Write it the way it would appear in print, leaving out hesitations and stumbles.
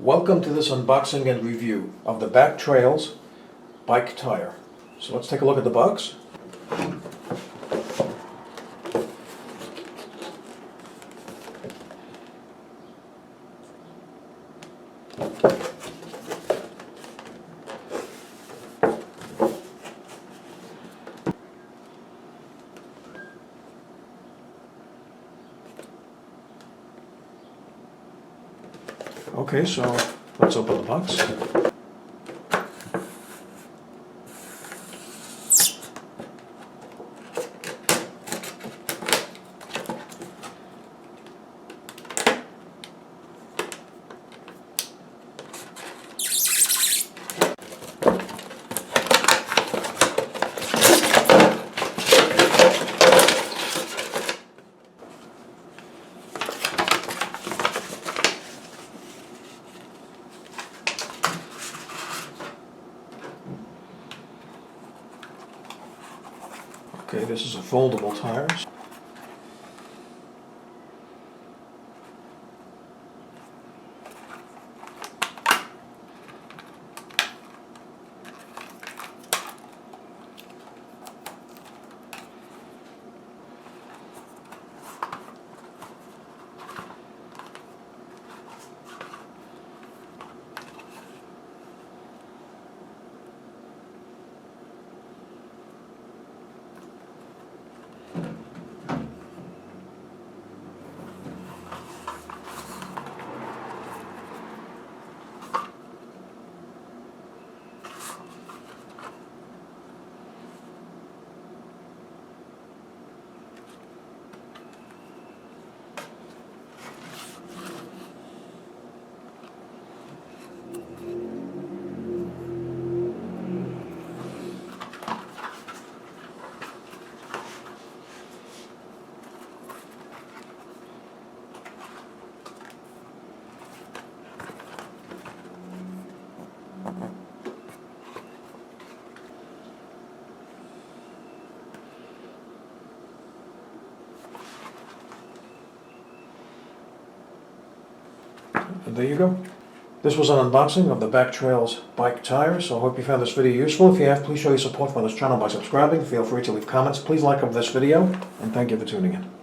Welcome to this unboxing and review of the Backtrails bike tire. So let's take a look at the box. Okay, so let's open the box. Okay, this is a foldable tire. And there you go. This was an unboxing of the Backtrails bike tire, so I hope you found this video useful. If you have, please show your support for this channel by subscribing. Feel free to leave comments. Please like this video, and thank you for tuning in.